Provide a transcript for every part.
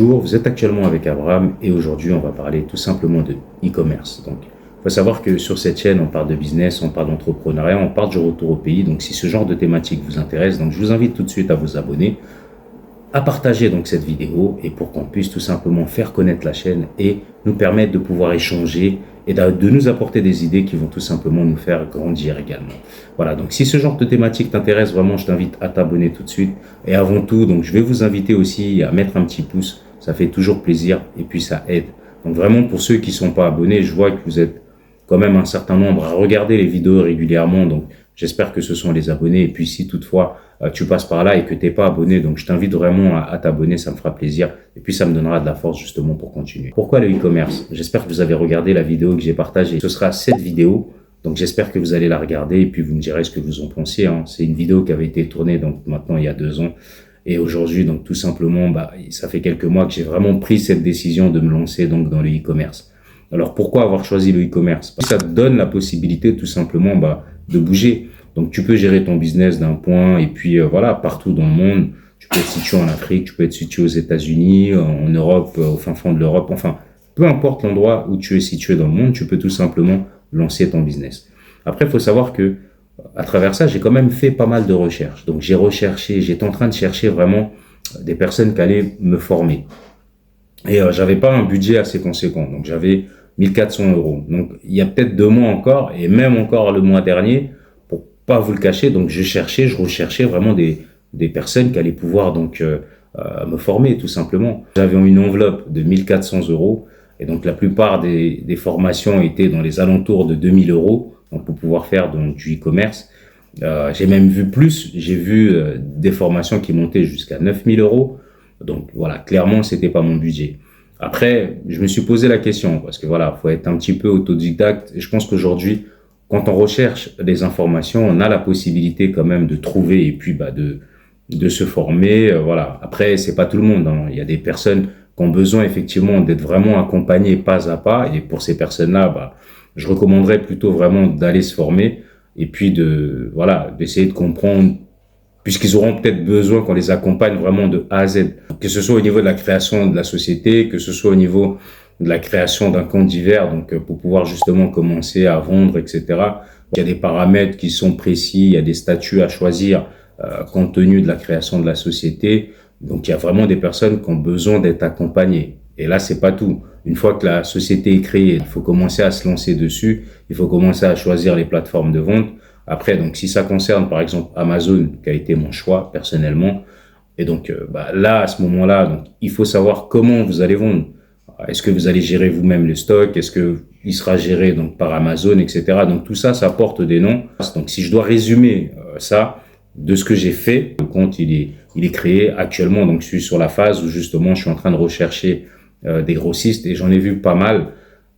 Bonjour, vous êtes actuellement avec Abraham et aujourd'hui on va parler tout simplement de e-commerce. Donc il faut savoir que sur cette chaîne on parle de business, on parle d'entrepreneuriat, on parle du retour au pays. Donc si ce genre de thématique vous intéresse, donc je vous invite tout de suite à vous abonner, à partager donc cette vidéo et pour qu'on puisse tout simplement faire connaître la chaîne et nous permettre de pouvoir échanger et de nous apporter des idées qui vont tout simplement nous faire grandir également. Voilà, donc si ce genre de thématique t'intéresse vraiment, je t'invite à t'abonner tout de suite. Et avant tout, donc je vais vous inviter aussi à mettre un petit pouce, ça fait toujours plaisir et puis ça aide. Donc vraiment pour ceux qui ne sont pas abonnés, je vois que vous êtes quand même un certain nombre à regarder les vidéos régulièrement, donc j'espère que ce sont les abonnés. Et puis si toutefois tu passes par là et que tu n'es pas abonné, donc je t'invite vraiment à t'abonner, ça me fera plaisir. Et puis ça me donnera de la force justement pour continuer. Pourquoi le e-commerce? J'espère que vous avez regardé la vidéo que j'ai partagée. Ce sera cette vidéo, donc j'espère que vous allez la regarder et puis vous me direz ce que vous en pensez. C'est une vidéo qui avait été tournée donc maintenant il y a 2 ans. Et aujourd'hui, donc tout simplement, ça fait quelques mois que j'ai vraiment pris cette décision de me lancer donc dans le e-commerce. Alors pourquoi avoir choisi le e-commerce? Parce que ça te donne la possibilité tout simplement de bouger. Donc tu peux gérer ton business d'un point et puis voilà, partout dans le monde. Tu peux être situé en Afrique, tu peux être situé aux États-Unis, en Europe, au fin fond de l'Europe. Enfin, peu importe l'endroit où tu es situé dans le monde, tu peux tout simplement lancer ton business. Après, il faut savoir que à travers ça, j'ai quand même fait pas mal de recherches. Donc j'ai recherché, j'étais en train de chercher vraiment des personnes qui allaient me former. Et j'avais pas un budget assez conséquent. Donc j'avais 1400 euros. Donc il y a peut-être 2 mois encore, et même encore le mois dernier, pour pas vous le cacher, donc je recherchais vraiment des personnes qui allaient pouvoir donc me former tout simplement. J'avais une enveloppe de 1400 euros, et donc la plupart des formations étaient dans les alentours de 2000 euros, donc pour pouvoir faire donc, du e-commerce. J'ai même vu plus, j'ai vu des formations qui montaient jusqu'à 9000 euros. Donc voilà, clairement, c'était pas mon budget. Après, je me suis posé la question parce que voilà, faut être un petit peu autodidacte. Et je pense qu'aujourd'hui, quand on recherche des informations, on a la possibilité quand même de trouver et puis de se former. Voilà. Après, c'est pas tout le monde. Il y a des personnes qui ont besoin effectivement d'être vraiment accompagnées pas à pas. Et pour ces personnes-là, je recommanderais plutôt vraiment d'aller se former et puis d'essayer de comprendre, puisqu'ils auront peut-être besoin qu'on les accompagne vraiment de A à Z. Que ce soit au niveau de la création de la société, que ce soit au niveau de la création d'un compte divers, donc pour pouvoir justement commencer à vendre, etc. Il y a des paramètres qui sont précis, il y a des statuts à choisir compte tenu de la création de la société. Donc il y a vraiment des personnes qui ont besoin d'être accompagnées. Et là, c'est pas tout. Une fois que la société est créée, il faut commencer à se lancer dessus, il faut commencer à choisir les plateformes de vente. Après, donc, si ça concerne, par exemple, Amazon, qui a été mon choix personnellement, et donc, là, à ce moment-là, donc, il faut savoir comment vous allez vendre. Est-ce que vous allez gérer vous-même le stock? Est-ce que il sera géré, donc, par Amazon, etc. Donc, tout ça, ça porte des noms. Donc, si je dois résumer, ça, de ce que j'ai fait, le compte, il est créé actuellement. Donc, je suis sur la phase où, justement, je suis en train de rechercher, des grossistes et j'en ai vu pas mal.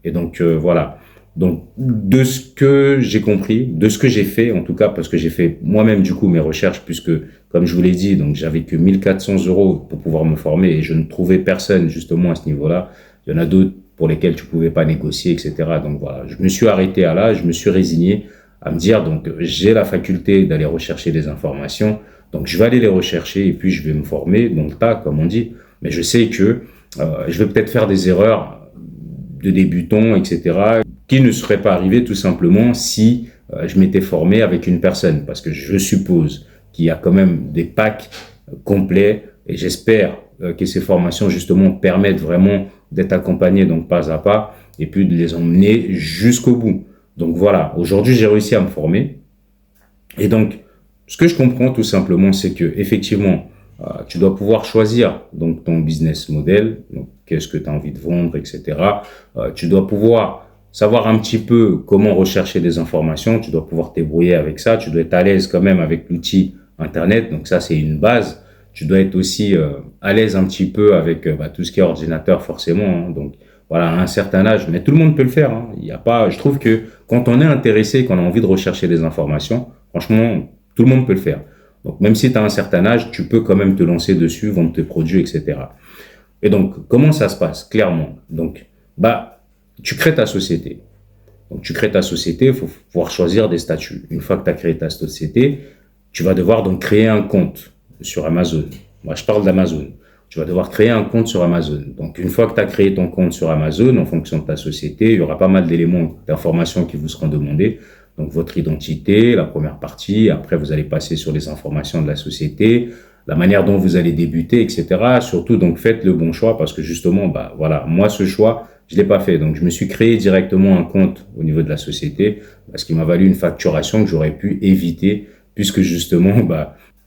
Et donc, voilà. Donc, de ce que j'ai compris, de ce que j'ai fait, en tout cas, parce que j'ai fait moi-même, du coup, mes recherches, puisque, comme je vous l'ai dit, donc, j'avais que 1400 euros pour pouvoir me former et je ne trouvais personne, justement, à ce niveau-là. Il y en a d'autres pour lesquels tu pouvais pas négocier, etc. Donc, voilà. Je me suis arrêté à là, je me suis résigné à me dire, donc, j'ai la faculté d'aller rechercher des informations. Donc, je vais aller les rechercher et puis je vais me former, donc, tas, comme on dit. Mais je sais que, je vais peut-être faire des erreurs de débutant, etc., qui ne serait pas arrivé tout simplement si je m'étais formé avec une personne. Parce que je suppose qu'il y a quand même des packs complets et j'espère que ces formations justement permettent vraiment d'être accompagné donc pas à pas et puis de les emmener jusqu'au bout. Donc voilà, aujourd'hui j'ai réussi à me former et donc ce que je comprends tout simplement c'est que effectivement tu dois pouvoir choisir donc ton business model, donc qu'est-ce que tu as envie de vendre, etc. Tu dois pouvoir savoir un petit peu comment rechercher des informations, tu dois pouvoir te débrouiller avec ça, tu dois être à l'aise quand même avec l'outil Internet, donc ça c'est une base. Tu dois être aussi à l'aise un petit peu avec tout ce qui est ordinateur forcément. Donc voilà, à un certain âge, mais tout le monde peut le faire. Il y a pas, je trouve que quand on est intéressé, qu'on a envie de rechercher des informations, franchement, tout le monde peut le faire. Donc, même si tu as un certain âge, tu peux quand même te lancer dessus, vendre tes produits, etc. Et donc, comment ça se passe? Clairement. Donc, tu crées ta société. Donc, tu crées ta société, il faut pouvoir choisir des statuts. Une fois que tu as créé ta société, tu vas devoir donc créer un compte sur Amazon. Moi, je parle d'Amazon. tu vas devoir créer un compte sur Amazon. Donc, une fois que tu as créé ton compte sur Amazon, en fonction de ta société, il y aura pas mal d'éléments, d'informations qui vous seront demandés. Donc, votre identité, la première partie. Après, vous allez passer sur les informations de la société, la manière dont vous allez débuter, etc. Surtout, donc, faites le bon choix parce que justement, voilà, moi, ce choix, je l'ai pas fait. Donc, je me suis créé directement un compte au niveau de la société parce qu'il m'a valu une facturation que j'aurais pu éviter puisque justement,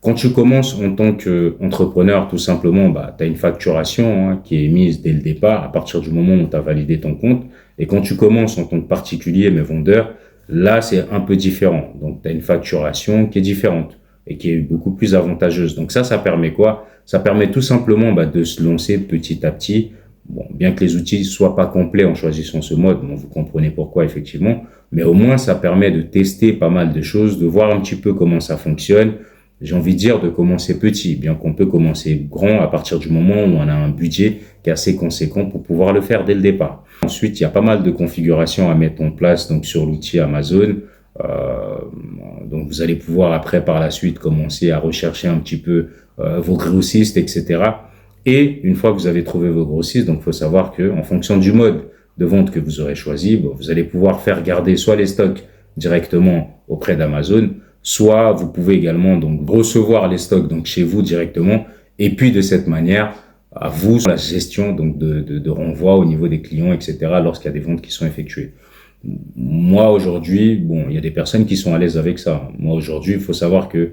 quand tu commences en tant qu'entrepreneur, tout simplement, tu as une facturation qui est émise dès le départ, à partir du moment où tu as validé ton compte. Et quand tu commences en tant que particulier, mais vendeur, là, c'est un peu différent. Donc, tu as une facturation qui est différente et qui est beaucoup plus avantageuse. Donc, ça permet quoi? Ça permet tout simplement de se lancer petit à petit. Bon, bien que les outils soient pas complets en choisissant ce mode, bon, vous comprenez pourquoi, effectivement. Mais au moins, ça permet de tester pas mal de choses, de voir un petit peu comment ça fonctionne. J'ai envie de dire de commencer petit, bien qu'on peut commencer grand à partir du moment où on a un budget qui est assez conséquent pour pouvoir le faire dès le départ. Ensuite, il y a pas mal de configurations à mettre en place donc sur l'outil Amazon. Donc vous allez pouvoir après par la suite commencer à rechercher un petit peu vos grossistes, etc. Et une fois que vous avez trouvé vos grossistes, donc il faut savoir que en fonction du mode de vente que vous aurez choisi, vous allez pouvoir faire garder soit les stocks directement auprès d'Amazon, soit vous pouvez également donc recevoir les stocks donc chez vous directement et puis de cette manière à vous la gestion donc de renvoi au niveau des clients, etc. lorsqu'il y a des ventes qui sont effectuées. Moi aujourd'hui, il y a des personnes qui sont à l'aise avec ça. Moi aujourd'hui, il faut savoir que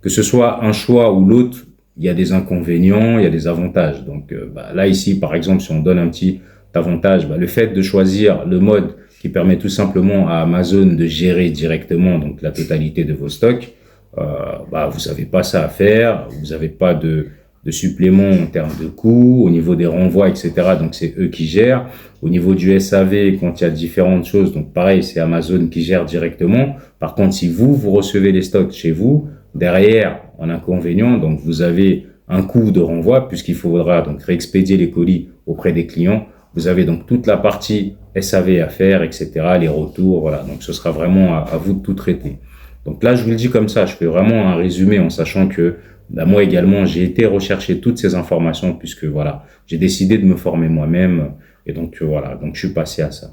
ce soit un choix ou l'autre, il y a des inconvénients, il y a des avantages. Donc là ici par exemple, si on donne un petit avantage, le fait de choisir le mode qui permet tout simplement à Amazon de gérer directement donc la totalité de vos stocks, vous n'avez pas ça à faire, vous n'avez pas de supplément en termes de coûts, au niveau des renvois, etc. Donc c'est eux qui gèrent. Au niveau du SAV, quand il y a différentes choses, donc pareil, c'est Amazon qui gère directement. Par contre, si vous recevez les stocks chez vous, derrière, en inconvénient, donc vous avez un coût de renvoi puisqu'il faudra donc réexpédier les colis auprès des clients. Vous avez donc toute la partie SAV à faire, etc., les retours, voilà. Donc, ce sera vraiment à vous de tout traiter. Donc là, je vous le dis comme ça, je fais vraiment un résumé en sachant que moi également, j'ai été rechercher toutes ces informations puisque voilà, j'ai décidé de me former moi-même et donc voilà, donc je suis passé à ça.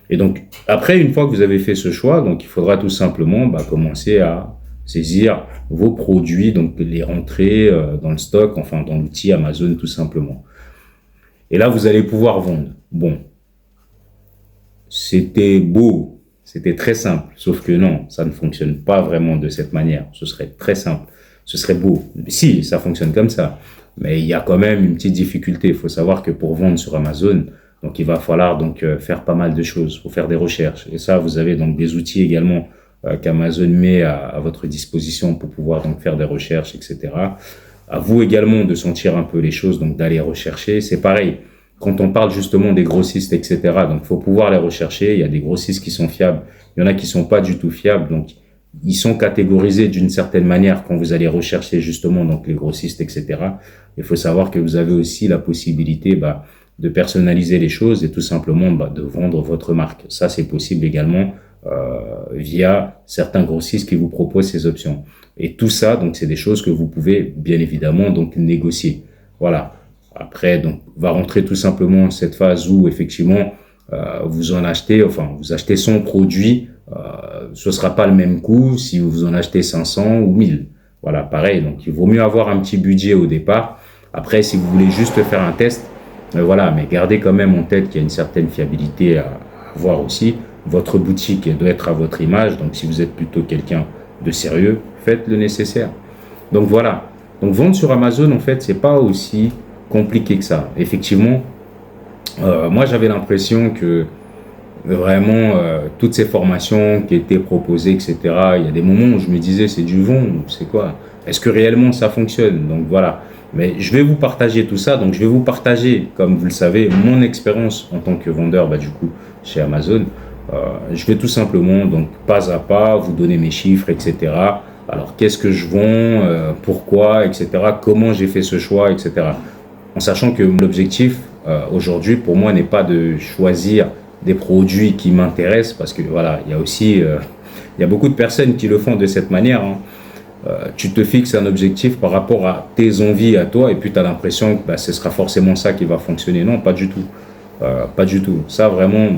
Et donc, après, une fois que vous avez fait ce choix, donc il faudra tout simplement commencer à saisir vos produits, donc les rentrer dans le stock, enfin dans l'outil Amazon tout simplement. Et là, vous allez pouvoir vendre. Bon, c'était beau, c'était très simple, sauf que non, ça ne fonctionne pas vraiment de cette manière. Ce serait très simple, ce serait beau. Si, ça fonctionne comme ça, mais il y a quand même une petite difficulté. Il faut savoir que pour vendre sur Amazon, donc il va falloir donc faire pas mal de choses, il faut faire des recherches. Et ça, vous avez donc des outils également qu'Amazon met à votre disposition pour pouvoir donc faire des recherches, etc. À vous également de sentir un peu les choses, donc d'aller rechercher. C'est pareil, quand on parle justement des grossistes, etc. Donc, il faut pouvoir les rechercher. Il y a des grossistes qui sont fiables. Il y en a qui sont pas du tout fiables. Donc, ils sont catégorisés d'une certaine manière quand vous allez rechercher justement donc les grossistes, etc. Il faut savoir que vous avez aussi la possibilité de personnaliser les choses et tout simplement de vendre votre marque. Ça, c'est possible également via certains grossistes qui vous proposent ces options. Et tout ça, donc, c'est des choses que vous pouvez bien évidemment donc négocier. Voilà. Après, donc, va rentrer tout simplement cette phase où effectivement vous achetez son produit, ce sera pas le même coût si vous en achetez 500 ou 1000. Voilà, pareil. Donc, il vaut mieux avoir un petit budget au départ. Après, si vous voulez juste faire un test, voilà, mais gardez quand même en tête qu'il y a une certaine fiabilité à avoir aussi. Votre boutique elle doit être à votre image. Donc, si vous êtes plutôt quelqu'un de sérieux, faites le nécessaire. Donc, voilà. Donc, vendre sur Amazon, en fait, c'est pas aussi compliqué que ça. Effectivement, moi, j'avais l'impression que vraiment, toutes ces formations qui étaient proposées, etc., il y a des moments où je me disais, c'est du vent, c'est quoi? Est-ce que réellement ça fonctionne? Donc, voilà. Mais je vais vous partager tout ça. Donc, je vais vous partager, comme vous le savez, mon expérience en tant que vendeur, du coup, chez Amazon. Je vais tout simplement, donc, pas à pas, vous donner mes chiffres, etc. Alors, qu'est-ce que je vends, pourquoi, etc. Comment j'ai fait ce choix, etc. En sachant que l'objectif, aujourd'hui, pour moi, n'est pas de choisir des produits qui m'intéressent, parce que, voilà, il y a aussi, il y a beaucoup de personnes qui le font de cette manière, hein. tu te fixes un objectif par rapport à tes envies à toi et puis tu as l'impression que ce sera forcément ça qui va fonctionner. Non, pas du tout. Pas du tout. Ça vraiment,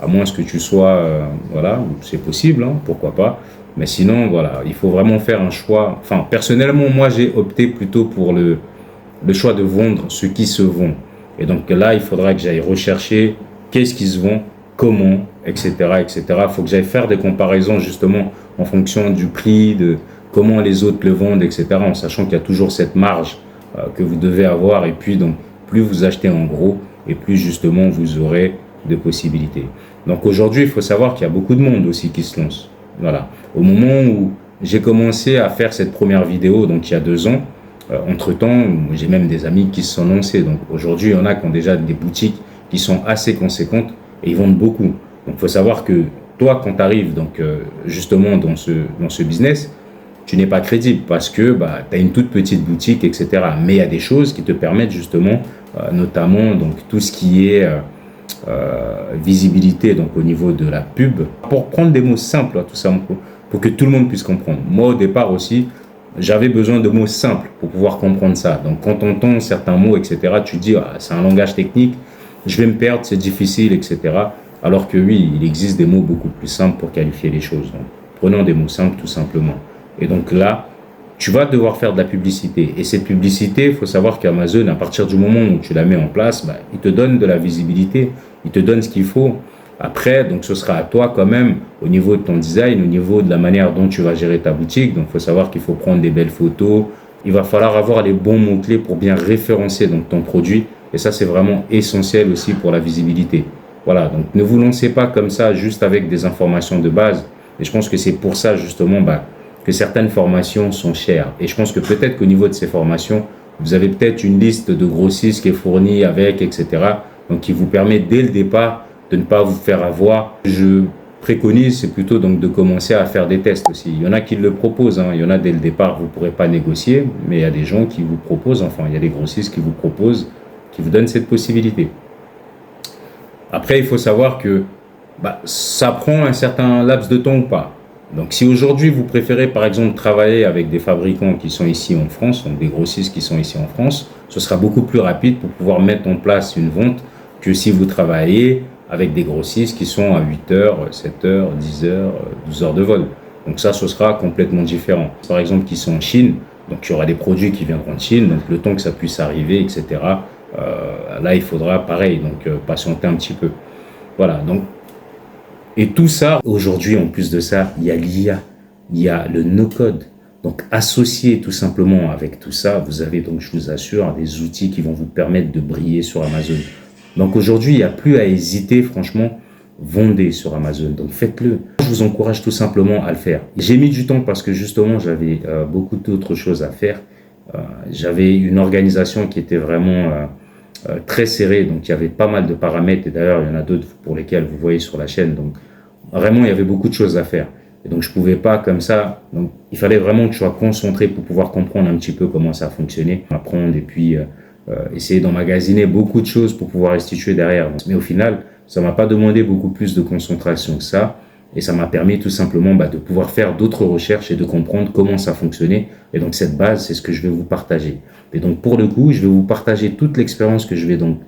à moins que tu sois, voilà, c'est possible, hein, pourquoi pas. Mais sinon, voilà, il faut vraiment faire un choix. Enfin, personnellement, moi, j'ai opté plutôt pour le choix de vendre ce qui se vend. Et donc là, il faudra que j'aille rechercher qu'est-ce qui se vend, comment, etc., etc. Il faut que j'aille faire des comparaisons justement en fonction du prix, de comment les autres le vendent, etc., en sachant qu'il y a toujours cette marge que vous devez avoir. Et puis, donc, plus vous achetez en gros, et plus justement vous aurez de possibilités. Donc aujourd'hui, il faut savoir qu'il y a beaucoup de monde aussi qui se lance. Voilà. Au moment où j'ai commencé à faire cette première vidéo, donc il y a 2 ans, entre-temps, j'ai même des amis qui se sont lancés. Donc aujourd'hui, il y en a qui ont déjà des boutiques qui sont assez conséquentes et ils vendent beaucoup. Donc il faut savoir que toi, quand tu arrives donc, justement dans ce business, tu n'es pas crédible parce que tu as une toute petite boutique, etc. Mais il y a des choses qui te permettent justement, notamment donc, tout ce qui est visibilité donc, au niveau de la pub. Pour prendre des mots simples, tout ça, pour que tout le monde puisse comprendre. Moi, au départ aussi, j'avais besoin de mots simples pour pouvoir comprendre ça. Donc, quand on entend certains mots, etc., tu te dis, c'est un langage technique, je vais me perdre, c'est difficile, etc. Alors que oui, il existe des mots beaucoup plus simples pour qualifier les choses. Donc, prenons des mots simples tout simplement. Et donc là, tu vas devoir faire de la publicité. Et cette publicité, il faut savoir qu'Amazon, à partir du moment où tu la mets en place, il te donne de la visibilité, il te donne ce qu'il faut. Après, donc ce sera à toi quand même, au niveau de ton design, au niveau de la manière dont tu vas gérer ta boutique. Donc il faut savoir qu'il faut prendre des belles photos. Il va falloir avoir les bons mots-clés pour bien référencer donc, ton produit. Et ça, c'est vraiment essentiel aussi pour la visibilité. Voilà, donc ne vous lancez pas comme ça, juste avec des informations de base. Et je pense que c'est pour ça, justement, que certaines formations sont chères. Et je pense que peut-être qu'au niveau de ces formations, vous avez peut-être une liste de grossistes qui est fournie avec, etc. Donc, qui vous permet dès le départ de ne pas vous faire avoir. Je préconise, c'est plutôt donc de commencer à faire des tests aussi. Il y en a qui le proposent. Hein. Il y en a dès le départ, vous ne pourrez pas négocier, mais il y a des gens qui vous proposent, enfin, il y a des grossistes qui vous proposent, qui vous donnent cette possibilité. Après, il faut savoir que ça prend un certain laps de temps ou pas. Donc, si aujourd'hui, vous préférez, par exemple, travailler avec des fabricants qui sont ici en France, donc des grossistes qui sont ici en France, ce sera beaucoup plus rapide pour pouvoir mettre en place une vente que si vous travaillez avec des grossistes qui sont à 8 heures, 7 heures, 10 heures, 12 heures de vol. Donc ça, ce sera complètement différent. Par exemple, qui sont en Chine, donc il y aura des produits qui viendront de Chine, donc le temps que ça puisse arriver, etc. Là, il faudra, pareil, donc patienter un petit peu. Voilà, donc et tout ça, aujourd'hui, en plus de ça, il y a l'IA, il y a le no-code. Donc, associé tout simplement avec tout ça, vous avez donc, je vous assure, des outils qui vont vous permettre de briller sur Amazon. Donc, aujourd'hui, il n'y a plus à hésiter, franchement, vendez sur Amazon. Donc, faites-le. Je vous encourage tout simplement à le faire. J'ai mis du temps parce que justement, j'avais beaucoup d'autres choses à faire. J'avais une organisation qui était vraiment très serrée, donc il y avait pas mal de paramètres. Et d'ailleurs, il y en a d'autres pour lesquels vous voyez sur la chaîne. Donc, vraiment, il y avait beaucoup de choses à faire. Et donc, je pouvais pas comme ça. Donc, il fallait vraiment que je sois concentré pour pouvoir comprendre un petit peu comment ça fonctionnait, apprendre et puis essayer d'emmagasiner beaucoup de choses pour pouvoir restituer derrière. Mais au final, ça m'a pas demandé beaucoup plus de concentration que ça. Et ça m'a permis tout simplement de pouvoir faire d'autres recherches et de comprendre comment ça fonctionnait. Et donc, cette base, c'est ce que je vais vous partager. Et donc, pour le coup, je vais vous partager toute l'expérience que je vais donc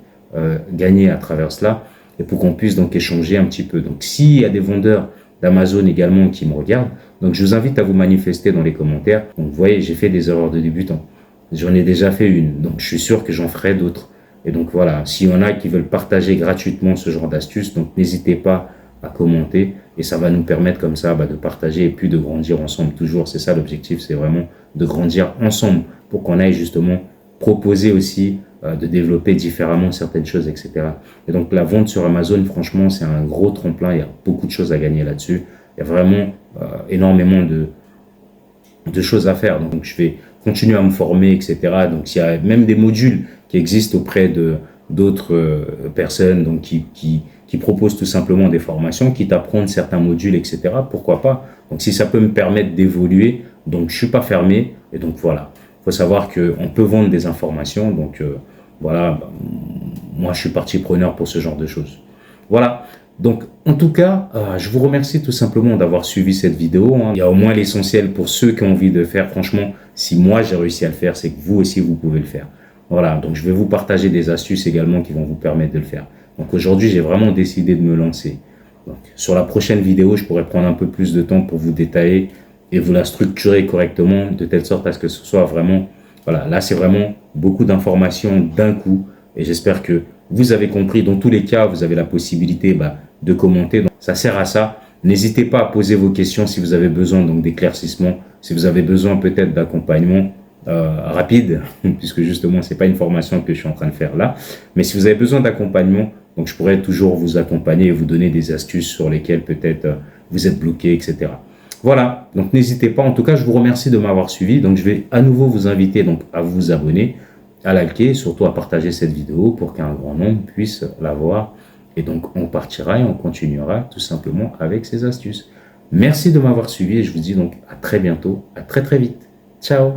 gagner à travers cela et pour qu'on puisse donc échanger un petit peu. Donc, s'il y a des vendeurs d'Amazon également qui me regardent, donc je vous invite à vous manifester dans les commentaires. Donc, vous voyez, j'ai fait des erreurs de débutant. J'en ai déjà fait une. Donc, je suis sûr que j'en ferai d'autres. Et donc, voilà, s'il y en a qui veulent partager gratuitement ce genre d'astuces, donc n'hésitez pas à commenter et ça va nous permettre comme ça de partager et puis de grandir ensemble toujours. C'est ça l'objectif, c'est vraiment de grandir ensemble pour qu'on aille justement proposer aussi de développer différemment certaines choses, etc. Et donc la vente sur Amazon, franchement, c'est un gros tremplin. Il y a beaucoup de choses à gagner là-dessus. Il y a vraiment énormément de choses à faire. Donc je vais continuer à me former, etc. Donc il y a même des modules qui existent auprès de d'autres personnes donc qui proposent tout simplement des formations, qui t'apprennent certains modules, etc. Pourquoi pas? Donc, si ça peut me permettre d'évoluer, donc je suis pas fermé. Et donc, voilà. Il faut savoir qu'on peut vendre des informations. Donc, voilà, moi, je suis partie preneur pour ce genre de choses. Voilà. Donc, en tout cas, je vous remercie tout simplement d'avoir suivi cette vidéo, hein. Il y a au moins l'essentiel pour ceux qui ont envie de le faire. Franchement, si moi j'ai réussi à le faire, c'est que vous aussi, vous pouvez le faire. Voilà, donc je vais vous partager des astuces également qui vont vous permettre de le faire. Donc aujourd'hui, j'ai vraiment décidé de me lancer. Donc, sur la prochaine vidéo, je pourrais prendre un peu plus de temps pour vous détailler et vous la structurer correctement de telle sorte à ce que ce soit vraiment... Voilà, là, c'est vraiment beaucoup d'informations d'un coup. Et j'espère que vous avez compris. Dans tous les cas, vous avez la possibilité de commenter. Donc, ça sert à ça. N'hésitez pas à poser vos questions si vous avez besoin d'éclaircissement, si vous avez besoin peut-être d'accompagnement rapide, puisque justement, c'est pas une formation que je suis en train de faire là. Mais si vous avez besoin d'accompagnement, donc je pourrais toujours vous accompagner et vous donner des astuces sur lesquelles peut-être vous êtes bloqué, etc. Voilà, donc n'hésitez pas. En tout cas, je vous remercie de m'avoir suivi. Donc, je vais à nouveau vous inviter donc, à vous abonner, à liker et surtout à partager cette vidéo pour qu'un grand nombre puisse la voir. Et donc, on partira et on continuera tout simplement avec ces astuces. Merci de m'avoir suivi et je vous dis donc à très bientôt, à très très vite. Ciao!